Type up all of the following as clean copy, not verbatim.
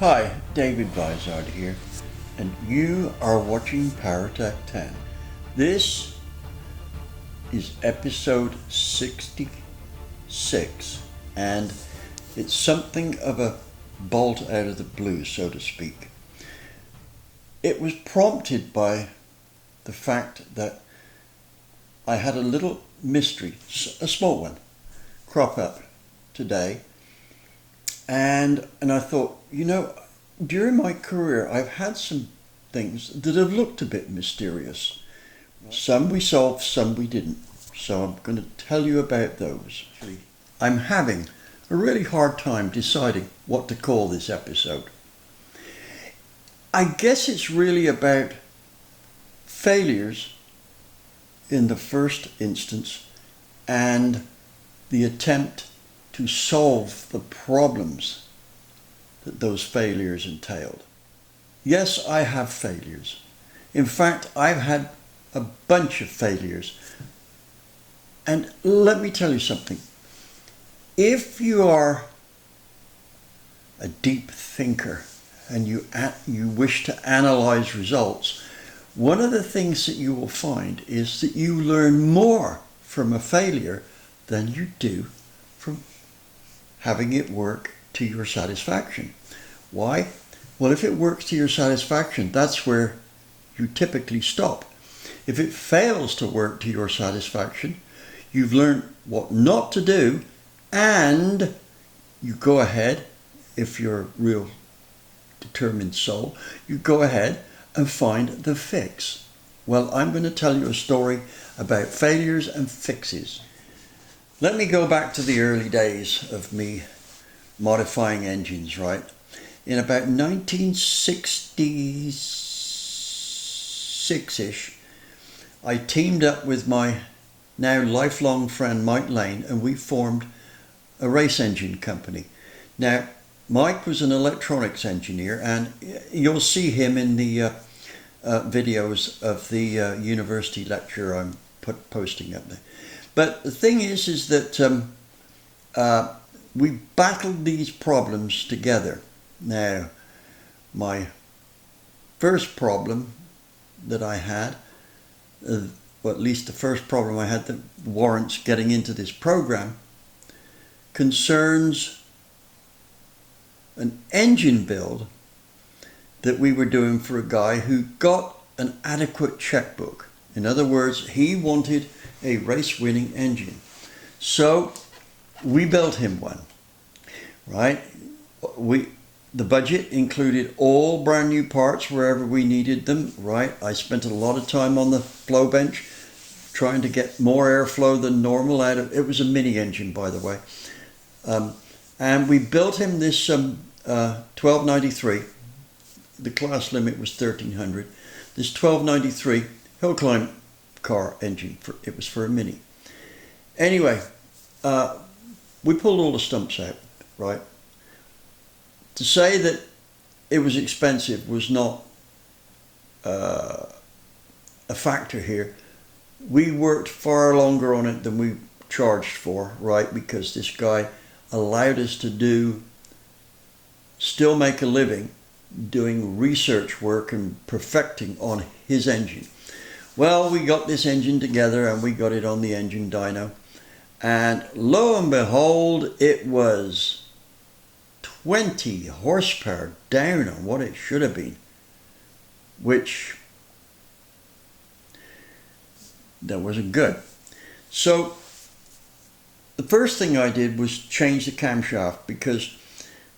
Hi, David Vizard here, and you are watching PowerTech 10. This is episode 66, and it's something of a bolt out of the blue, so to speak. It was prompted by the fact that I had a little mystery, a small one, crop up today. And I thought, during my career, I've had some things that have looked a bit mysterious. Some we solved, some we didn't. So I'm going to tell you about those. I'm having a really hard time deciding what to call this episode. I guess it's really about failures in the first instance and the attempt to solve the problems that those failures entailed. Yes, I have failures. In fact, I've had a bunch of failures. And let me tell you something. If you are a deep thinker and you wish to analyze results, one of the things that you will find is that you learn more from a failure than you do from having it work to your satisfaction. Why? Well, if it works to your satisfaction, that's where you typically stop. If it fails to work to your satisfaction, you've learned what not to do, and you go ahead, if you're a real determined soul, you go ahead and find the fix. Well, I'm going to tell you a story about failures and fixes. Let me go back to the early days of me modifying engines, right? In about 1966-ish, I teamed up with my now lifelong friend Mike Lane, and we formed a race engine company. Now, Mike was an electronics engineer, and you'll see him in the videos of the university lecture I'm posting up there. But the thing is that we battled these problems together. Now, my first problem that I had, well, at least the first problem I had that warrants getting into this program, concerns an engine build that we were doing for a guy who got an adequate checkbook. In other words, he wanted a race-winning engine. So we built him one, right? The budget included all brand new parts wherever we needed them, right? I spent a lot of time on the flow bench trying to get more airflow than normal out of it. Was a mini engine, by the way. And we built him this 1293. The class limit was 1300. This 1293 hill climb car engine, it was for a mini. Anyway, we pulled all the stumps out, right? To say that it was expensive was not a factor here. We worked far longer on it than we charged for, right? Because this guy allowed us to still make a living doing research work and perfecting on his engine. Well, we got this engine together and we got it on the engine dyno, and lo and behold, it was 20 horsepower down on what it should have been, which that wasn't good. So the first thing I did was change the camshaft, because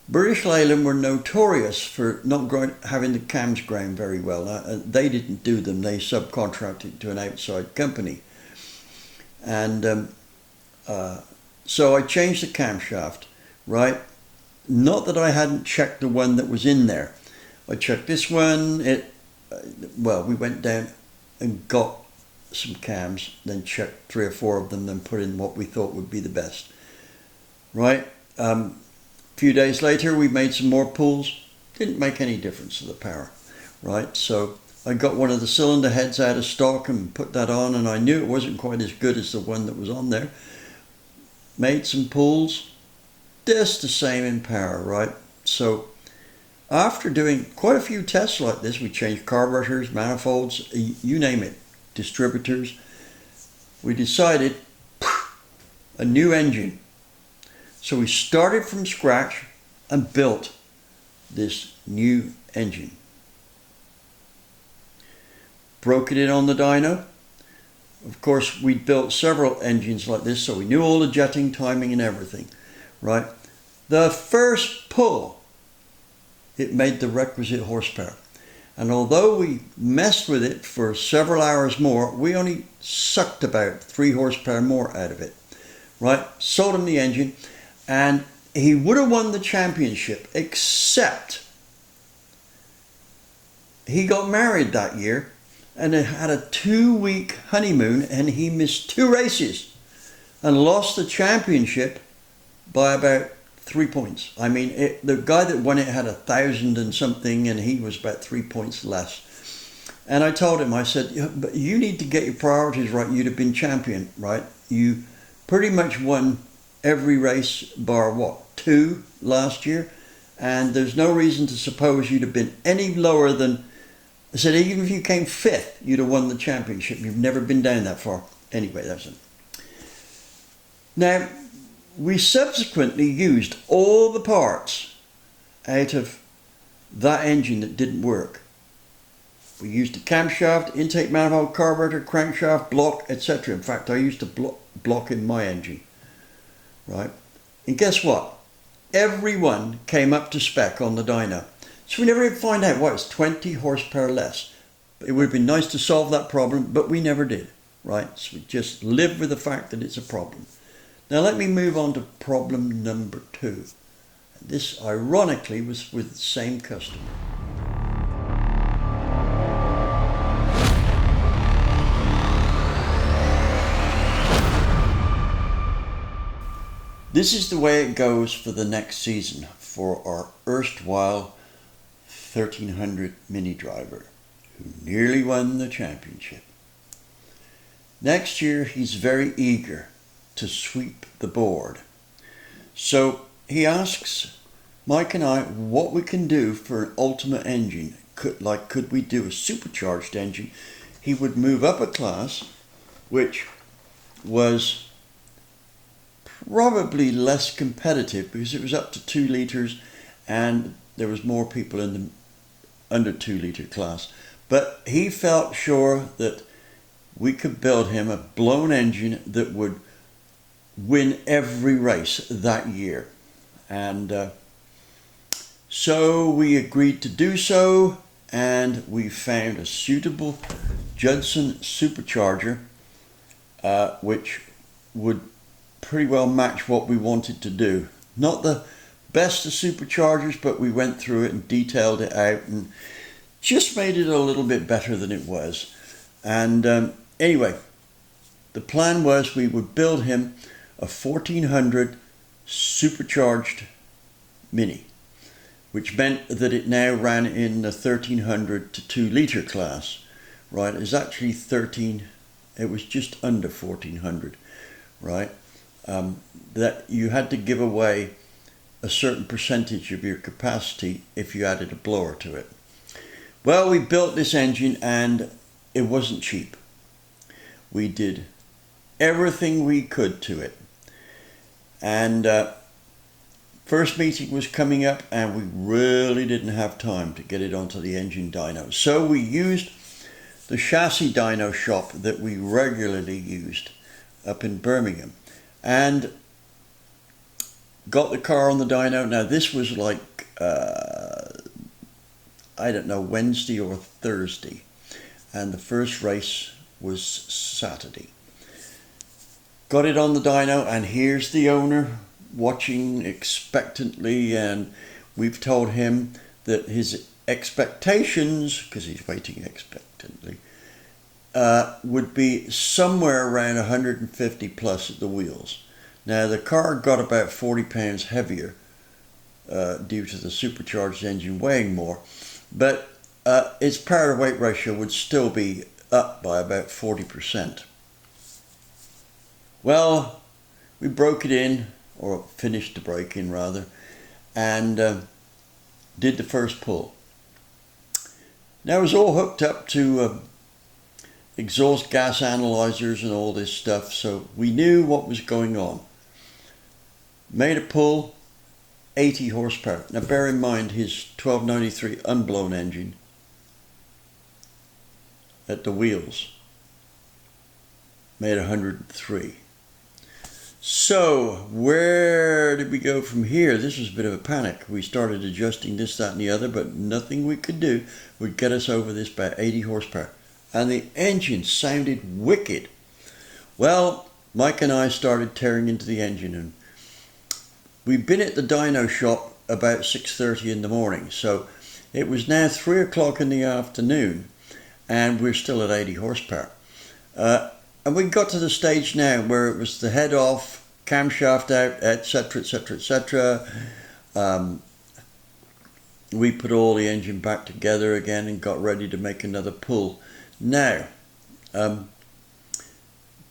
British Leyland were notorious for not having the cams ground very well. They didn't do them, they subcontracted to an outside company. And so I changed the camshaft, right? Not that I hadn't checked the one that was in there. I checked this one. We went down and got some cams, then checked 3 or 4 of them, then put in what we thought would be the best, right? A few days later, we made some more pulls. Didn't make any difference to the power, right? So I got one of the cylinder heads out of stock and put that on, and I knew it wasn't quite as good as the one that was on there. Made some pulls, just the same in power, right? So After doing quite a few tests like this, we changed carburetors, manifolds, you name it, distributors. We decided a new engine. So we started from scratch and built this new engine. Broke it in on the dyno. Of course, we built several engines like this, so we knew all the jetting, timing and everything, right? The first pull, it made the requisite horsepower. And although we messed with it for several hours more, we only sucked about 3 horsepower more out of it, right? Sold him the engine, and he would have won the championship, except he got married that year and had a 2-week honeymoon, and he missed 2 races and lost the championship by about 3 points. I mean, the guy that won it had 1,000 and something, and he was about 3 points less. And I told him, I said, but you need to get your priorities right. You'd have been champion, right? You pretty much won every race bar, what, 2 last year? And there's no reason to suppose you'd have been any lower than, I said, even if you came 5th, you'd have won the championship. You've never been down that far. Anyway, that's it. Now, we subsequently used all the parts out of that engine that didn't work. We used the camshaft, intake manifold, carburetor, crankshaft, block, etc. In fact, I used a block in my engine, right? And guess what? Everyone came up to spec on the dyno. So we never even find out why it's 20 horsepower less. It would have been nice to solve that problem, but we never did, right? So we just live with the fact that it's a problem. Now let me move on to problem number 2. This, ironically, was with the same customer. This is the way it goes for the next season for our erstwhile 1300 Mini driver, who nearly won the championship. Next year he's very eager to sweep the board. So he asks Mike and I what we can do for an ultimate engine. Could we do a supercharged engine? He would move up a class, which was probably less competitive because it was up to 2 litres and there was more people in the under 2 litre class. But he felt sure that we could build him a blown engine that would win every race that year. And so we agreed to do so, and we found a suitable Judson supercharger which would pretty well match what we wanted to do. Not the best of superchargers, but we went through it and detailed it out and just made it a little bit better than it was. And anyway, the plan was we would build him a 1400 supercharged Mini, which meant that it now ran in the 1300 to 2 litre class, right? It's actually 13, it was just under 1400, right? That you had to give away a certain percentage of your capacity if you added a blower to it. Well, we built this engine and it wasn't cheap. We did everything we could to it. And first meeting was coming up and we really didn't have time to get it onto the engine dyno. So we used the chassis dyno shop that we regularly used up in Birmingham and got the car on the dyno. Now this was like, I don't know, Wednesday or Thursday. And the first race was Saturday. Got it on the dyno, and here's the owner watching expectantly, and we've told him that his expectations, because he's waiting expectantly, would be somewhere around 150 plus at the wheels. Now the car got about 40 pounds heavier due to the supercharged engine weighing more, but its power to weight ratio would still be up by about 40%. Well, we broke it in, or finished the break-in rather, and did the first pull. Now it was all hooked up to exhaust gas analyzers and all this stuff, so we knew what was going on. Made a pull, 80 horsepower. Now bear in mind his 1293 unblown engine at the wheels made 103. So where did we go from here? This was a bit of a panic. We started adjusting this, that and the other, but nothing we could do would get us over this by 80 horsepower. And the engine sounded wicked. Well, Mike and I started tearing into the engine, and we'd been at the dyno shop about 6:30 in the morning. So it was now 3 o'clock in the afternoon and we're still at 80 horsepower. And we got to the stage now where it was the head off, camshaft out, etc, etc, etc. We put all the engine back together again and got ready to make another pull. Now,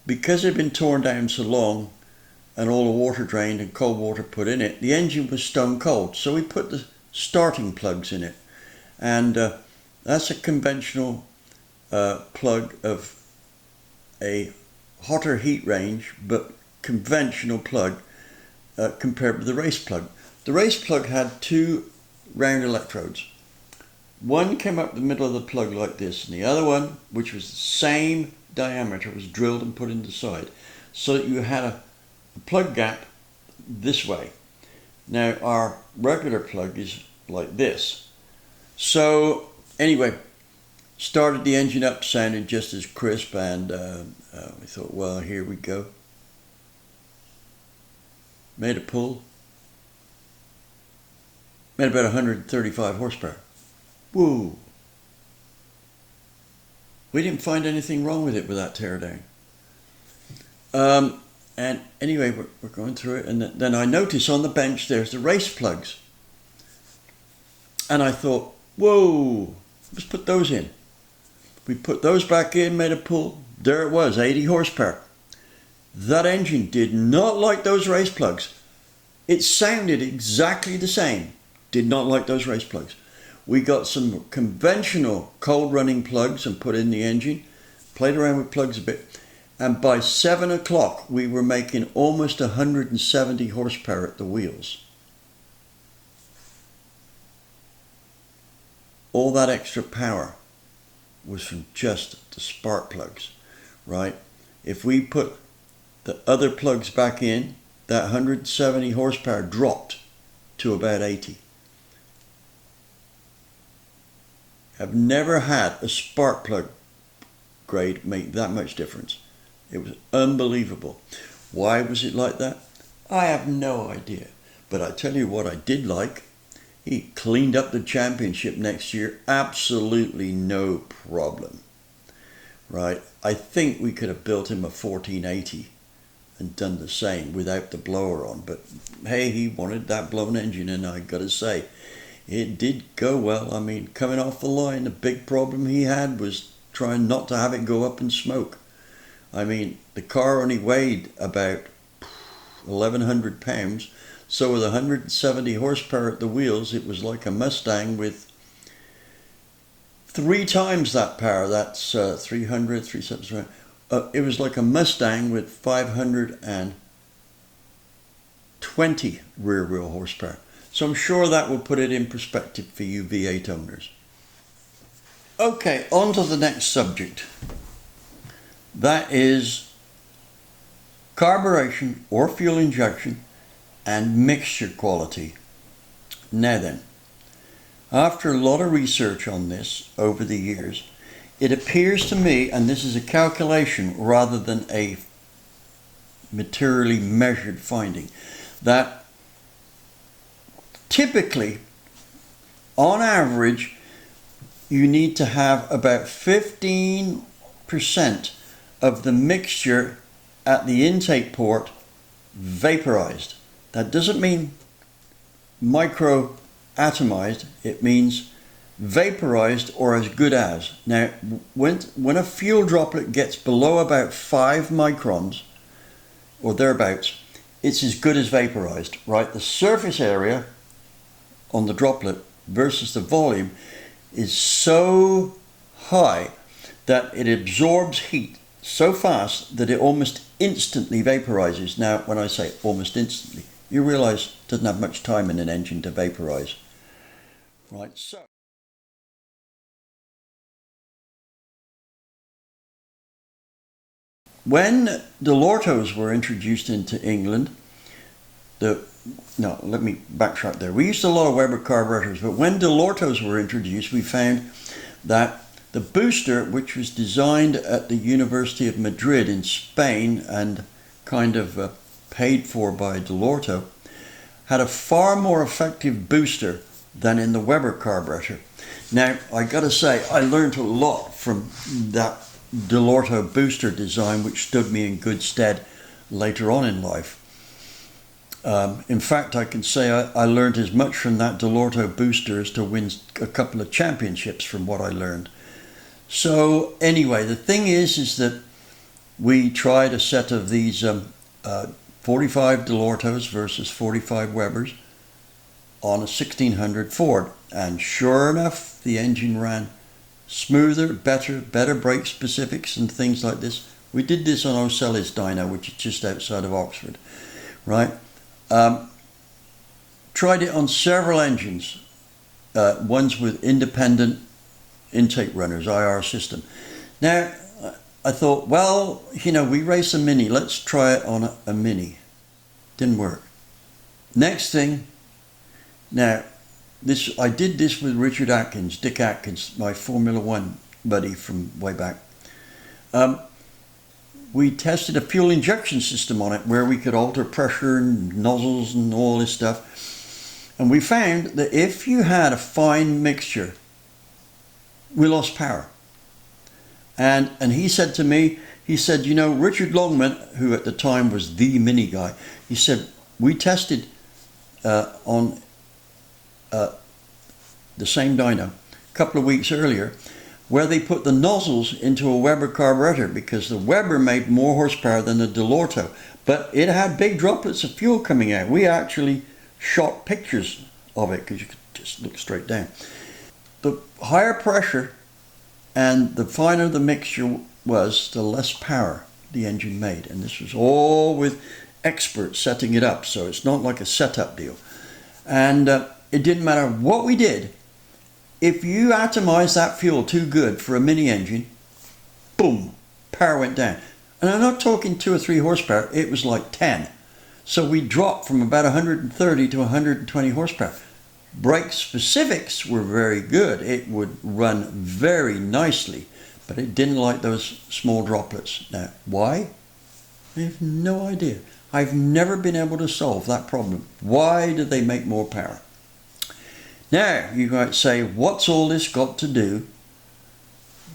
because it had been torn down so long and all the water drained and cold water put in it, the engine was stone cold. So we put the starting plugs in it. And that's a conventional plug of a hotter heat range, but conventional plug compared with the race plug. The race plug had two round electrodes. One came up the middle of the plug like this, and the other one, which was the same diameter, was drilled and put in the side, so that you had a plug gap this way. Now our regular plug is like this. So anyway, started the engine up, sounded just as crisp, and we thought, well, here we go. Made a pull. Made about 135 horsepower. Whoa. We didn't find anything wrong with it with that teardown. And anyway, we're going through it, and then I notice on the bench there's the race plugs. And I thought, whoa, let's put those in. We put those back in, made a pull. There it was, 80 horsepower. That engine did not like those race plugs. It sounded exactly the same. Did not like those race plugs. We got some conventional cold running plugs and put in the engine. Played around with plugs a bit. And by 7 o'clock, we were making almost 170 horsepower at the wheels. All that extra power was from just the spark plugs, right? If we put the other plugs back in, that 170 horsepower dropped to about 80. I've never had a spark plug grade make that much difference. It was unbelievable. Why was it like that? I have no idea. But I tell you what I did like. He cleaned up the championship next year. Absolutely no problem. Right? I think we could have built him a 1480 and done the same without the blower on. But hey, he wanted that blown engine, and I got to say, it did go well. I mean, coming off the line, the big problem he had was trying not to have it go up in smoke. I mean, the car only weighed about 1,100 pounds. So with 170 horsepower at the wheels, it was like a Mustang with 3 times that power. That's 300, 370. It was like a Mustang with 520 rear wheel horsepower. So I'm sure that will put it in perspective for you V8 owners. Okay, on to the next subject. That is carburation or fuel injection and mixture quality. Now then, after a lot of research on this over the years, it appears to me, and this is a calculation rather than a materially measured finding, that typically, on average, you need to have about 15% of the mixture at the intake port vaporized. That doesn't mean micro-atomized, it means vaporized or as good as. Now, when a fuel droplet gets below about 5 microns, or thereabouts, it's as good as vaporized, right? The surface area on the droplet versus the volume is so high that it absorbs heat so fast that it almost instantly vaporizes. Now, when I say almost instantly, you realize it doesn't have much time in an engine to vaporize. Right, so when Delortos were introduced into England, let me backtrack there. We used a lot of Weber carburetors, but when Delortos were introduced, we found that the booster, which was designed at the University of Madrid in Spain and kind of paid for by Delorto, had a far more effective booster than in the Weber carburetor. Now, I gotta say, I learned a lot from that Delorto booster design, which stood me in good stead later on in life. In fact, I can say I learned as much from that Delorto booster as to win a couple of championships from what I learned. So anyway, the thing is that we tried a set of these 45 Delortos versus 45 Webers on a 1600 Ford, and sure enough, the engine ran smoother, better brake specifics and things like this. We did this on O'Selly's Dyno, which is just outside of Oxford, right? Tried it on several engines, ones with independent intake runners, IR system. Now, I thought, well, we race a Mini, let's try it on a Mini. Didn't work. Next thing, now, I did this with Dick Atkins, my Formula One buddy from way back. We tested a fuel injection system on it where we could alter pressure and nozzles and all this stuff. And we found that if you had a fine mixture, we lost power. And he said to me, Richard Longman, who at the time was the Mini guy, he said, we tested on the same dyno a couple of weeks earlier, where they put the nozzles into a Weber carburetor because the Weber made more horsepower than the Delorto, but it had big droplets of fuel coming out. We actually shot pictures of it because you could just look straight down. The higher pressure and the finer the mixture was, the less power the engine made. And this was all with experts setting it up, so it's not like a setup deal. And it didn't matter what we did. If you atomized that fuel too good for a Mini engine, boom, power went down. And I'm not talking 2 or 3 horsepower, it was like 10. So we dropped from about 130 to 120 horsepower. Brake specifics were very good. It would run very nicely, but it didn't like those small droplets. Now, why? I have no idea. I've never been able to solve that problem. Why do they make more power? Now, you might say, what's all this got to do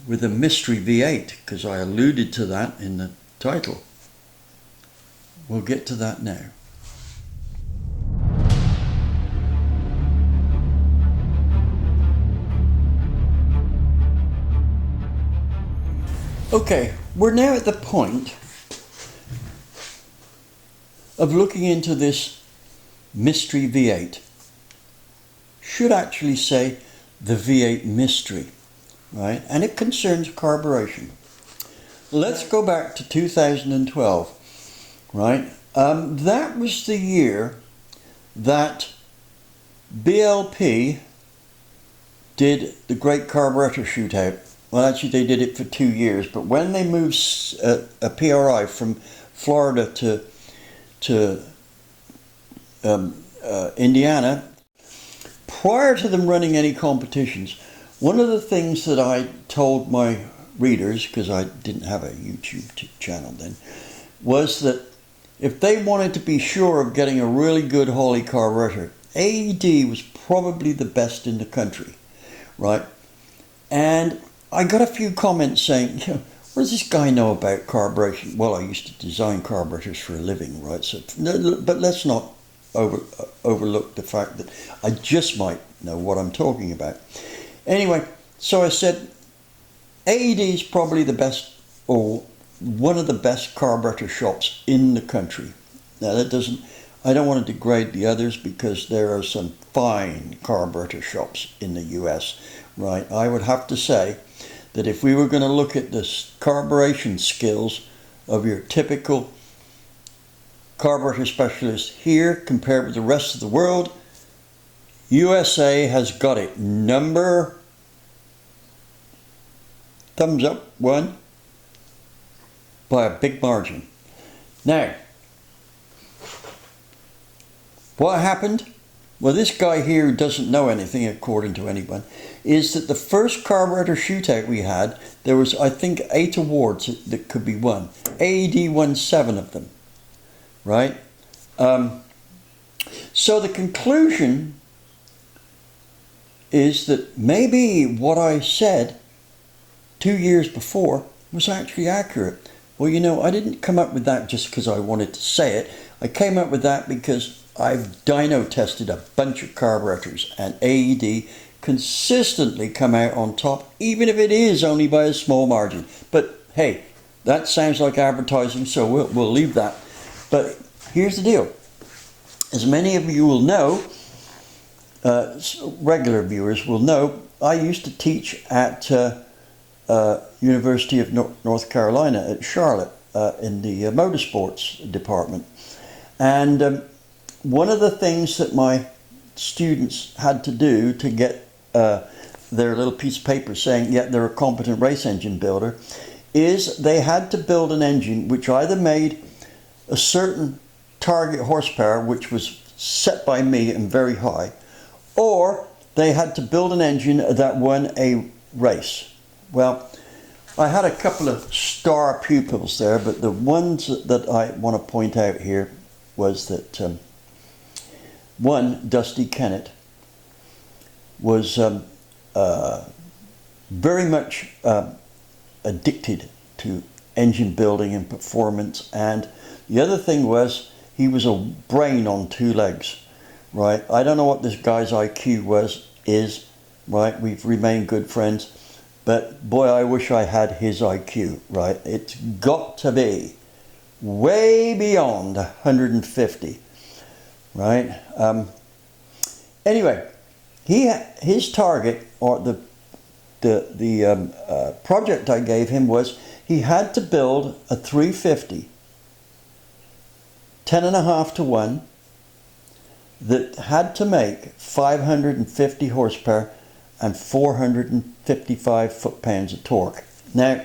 with a mystery V8? Because I alluded to that in the title. We'll get to that now. Okay, we're now at the point of looking into this mystery V8. Should actually say the V8 mystery, right? And it concerns carburation. Let's go back to 2012, right? That was the year that BLP did the Great Carburetor Shootout. Well, actually, they did it for 2 years, but when they moved a PRI from Florida to Indiana, prior to them running any competitions, one of the things that I told my readers, because I didn't have a YouTube channel then, was that if they wanted to be sure of getting a really good Holley carburetor, AED was probably the best in the country, right? And I got a few comments saying, what does this guy know about carburation? Well, I used to design carburetors for a living, right? So, but let's not overlook the fact that I just might know what I'm talking about. Anyway, so I said, AED is probably the best, or one of the best carburetor shops in the country. Now that doesn't, I don't want to degrade the others because there are some fine carburetor shops in the US, right? I would have to say that if we were going to look at the carburation skills of your typical carburetor specialist here compared with the rest of the world, USA has got it. Number, thumbs up, 1, by a big margin. Now, what happened? Well, this guy here who doesn't know anything, according to anyone, is that the first carburetor shootout we had, there was, I think, 8 awards that could be won. AED won 7 of them, right? So the conclusion is that maybe what I said 2 years before was actually accurate. Well, you know, I didn't come up with that just because I wanted to say it. I came up with that because I've dyno tested a bunch of carburetors, and AED consistently come out on top, even if it is only by a small margin. But hey, that sounds like advertising, so we'll leave that. But here's the deal. As many of you will know, regular viewers will know, I used to teach at University of North Carolina at Charlotte in the motorsports department. And one of the things that my students had to do to get their little piece of paper saying, yeah, they're a competent race engine builder, is they had to build an engine which either made a certain target horsepower, which was set by me and very high, or they had to build an engine that won a race. Well, I had a couple of star pupils there, but the ones that I want to point out here was that one, Dusty Kennett, was very much addicted to engine building and performance, and the other thing was he was a brain on 2 legs, right? I don't know what this guy's IQ is, right? We've remained good friends, but boy, I wish I had his IQ, right? It's got to be way beyond 150. Right. Anyway, his target, or the project I gave him, was he had to build a 350 10.5 to 1 that had to make 550 horsepower and 455 foot-pounds of torque. Now,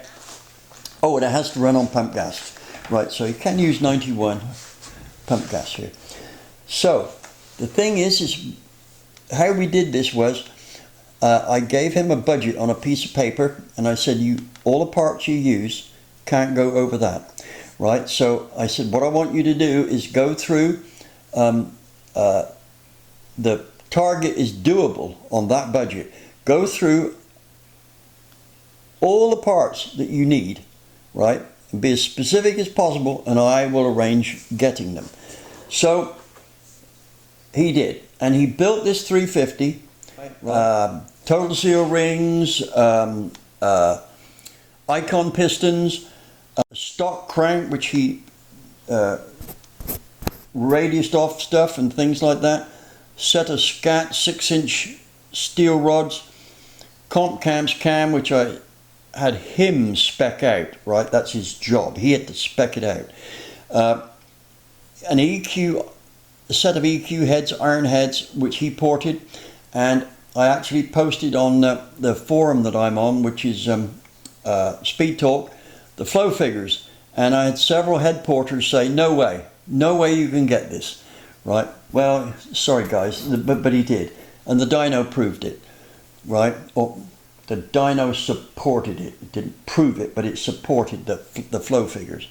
oh, and it has to run on pump gas, right? So you can use 91 pump gas here. So the thing is how we did this was I gave him a budget on a piece of paper, and I said, all the parts you use can't go over that, right? So I said, what I want you to do is go through, the target is doable on that budget. Go through all the parts that you need, right? And be as specific as possible, and I will arrange getting them. So he did, and he built this 350, total seal rings, icon pistons, stock crank, which he radiused off stuff and things like that, set of scat 6-inch steel rods, comp cams cam, which I had him spec out, right? That's his job. He had to spec it out. An EQ, a set of EQ heads, iron heads, which he ported, and I actually posted on the forum that I'm on, which is Speed Talk, the flow figures, and I had several head porters say, no way you can get this, right? Well, sorry guys, but he did, and the dyno proved it, right? Or the dyno supported it. It didn't prove it, but it supported the flow figures.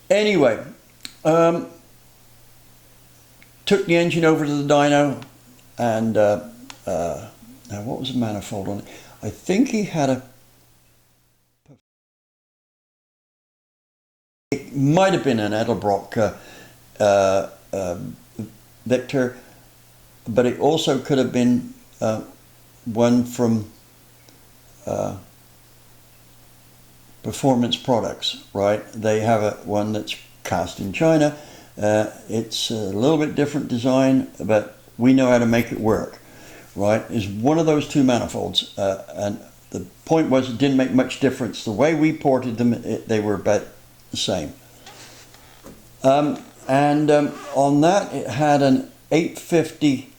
Anyway, took the engine over to the dyno, and now what was the manifold on it? I think he had it might have been an Edelbrock Victor, but it also could have been one from Performance Products, right? They have one that's cast in China, It's a little bit different design, but we know how to make it work, right? It's one of those two manifolds, and the point was it didn't make much difference. The way we ported them, they were about the same. On that, it had an 850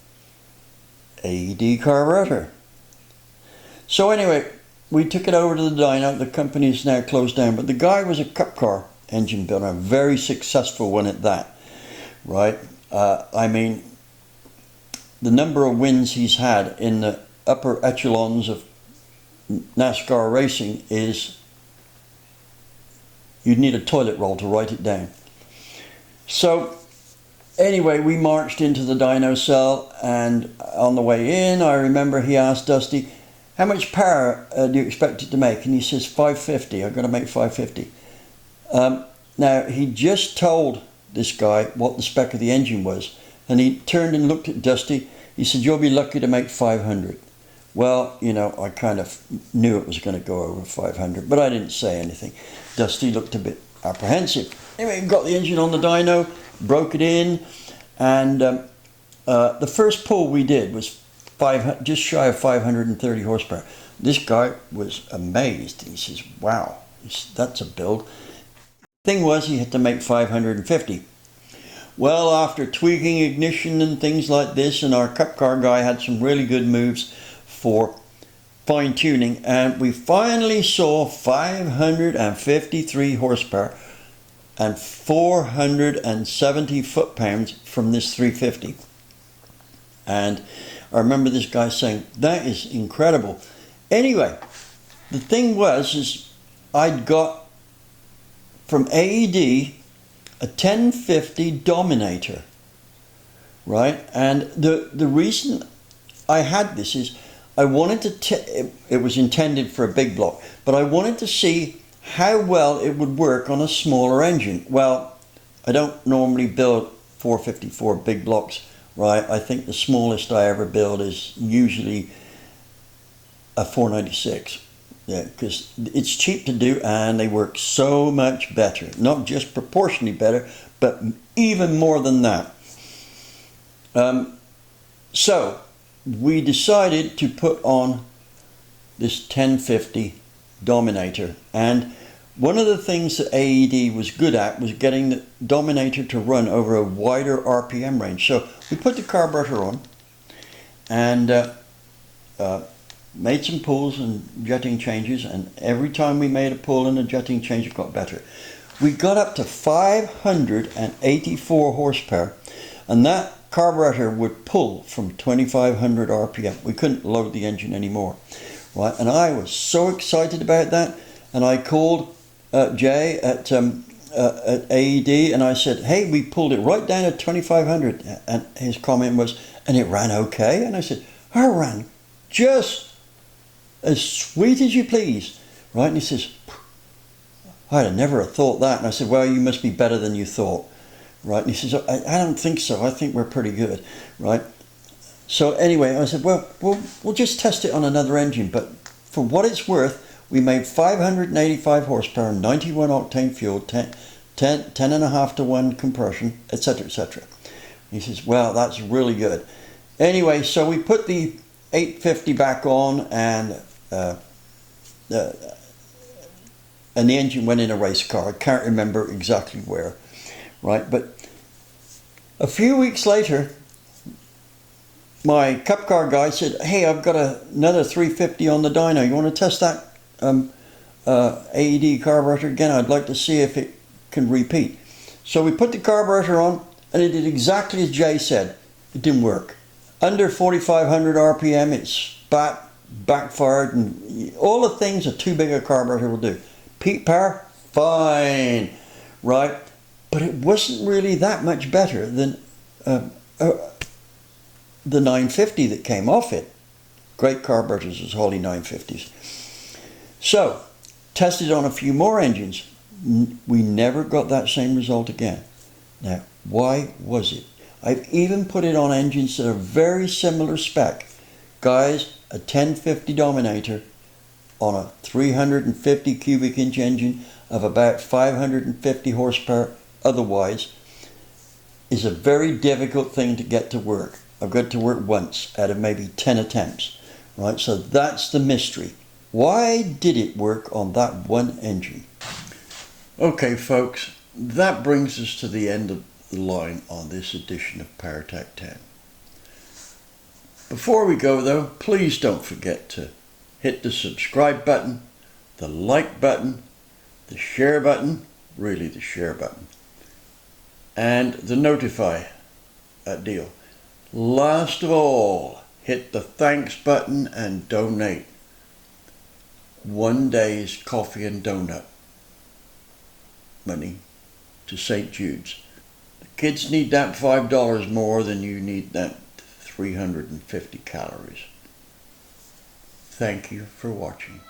AED carburetor. So anyway, we took it over to the dyno. The company is now closed down, but the guy was a cup car engine builder, a very successful one at that, right? I mean, the number of wins he's had in the upper echelons of NASCAR racing is, you'd need a toilet roll to write it down. So anyway, we marched into the dyno cell, and on the way in, I remember he asked Dusty, how much power do you expect it to make? And he says 550. I've got to make 550. Now, he just told this guy what the spec of the engine was, and he turned and looked at Dusty. He said, you'll be lucky to make 500. Well, you know, I kind of knew it was going to go over 500, but I didn't say anything. Dusty looked a bit apprehensive. Anyway, we got the engine on the dyno, broke it in, and the first pull we did was just shy of 530 horsepower. This guy was amazed. He says, wow, that's a build. Thing was, he had to make 550. Well, after tweaking ignition and things like this, and our cup car guy had some really good moves for fine tuning, and we finally saw 553 horsepower and 470 foot-pounds from this 350. And I remember this guy saying, that is incredible. Anyway, the thing was, I'd got from AED a 1050 Dominator, right? And the reason I had this is I wanted to, it was intended for a big block, but I wanted to see how well it would work on a smaller engine. Well, I don't normally build 454 big blocks, right? I think the smallest I ever build is usually a 496. Yeah, because it's cheap to do and they work so much better. Not just proportionally better, but even more than that. So we decided to put on this 1050 Dominator, and one of the things that AED was good at was getting the Dominator to run over a wider RPM range. So we put the carburetor on and made some pulls and jetting changes, and every time we made a pull and a jetting change, it got better. We got up to 584 horsepower, and that carburetor would pull from 2500 RPM. We couldn't load the engine anymore, right? And I was so excited about that, and I called Jay at AED, and I said, hey, we pulled it right down at 2500, and his comment was, and it ran okay? And I said, I ran just as sweet as you please, right? And he says, I'd have never have thought that. And I said, well, you must be better than you thought, right? And he says, I don't think so. I think we're pretty good, right? So anyway, I said, well, we'll just test it on another engine. But for what it's worth, we made 585 horsepower, 91 octane fuel, 10.5 to 1 compression, etc., etc. He says, well, that's really good. Anyway, so we put the 850 back on, and the engine went in a race car. I can't remember exactly where, right? But a few weeks later, my cup car guy said, hey, I've got another 350 on the dyno. You want to test that AED carburetor again? I'd like to see if it can repeat. So we put the carburetor on, and it did exactly as Jay said. It didn't work. Under 4,500 RPM, it backfired, and all the things a too big a carburetor will do. Peak power, fine, right? But it wasn't really that much better than the 950 that came off it. Great carburetors, as Holly 950s. So, tested on a few more engines. We never got that same result again. Now, why was it? I've even put it on engines that are very similar spec. Guys, a 1050 Dominator on a 350 cubic inch engine of about 550 horsepower otherwise, is a very difficult thing to get to work. I've got to work once out of maybe 10 attempts, right? So that's the mystery. Why did it work on that one engine? Okay, folks, that brings us to the end of the line on this edition of PowerTech 10. Before we go though, please don't forget to hit the subscribe button, the like button, the share button, really the share button, and the notify deal. Last of all, hit the thanks button and donate one day's coffee and donut money to St. Jude's. The kids need that $5 more than you need that 350 calories. Thank you for watching.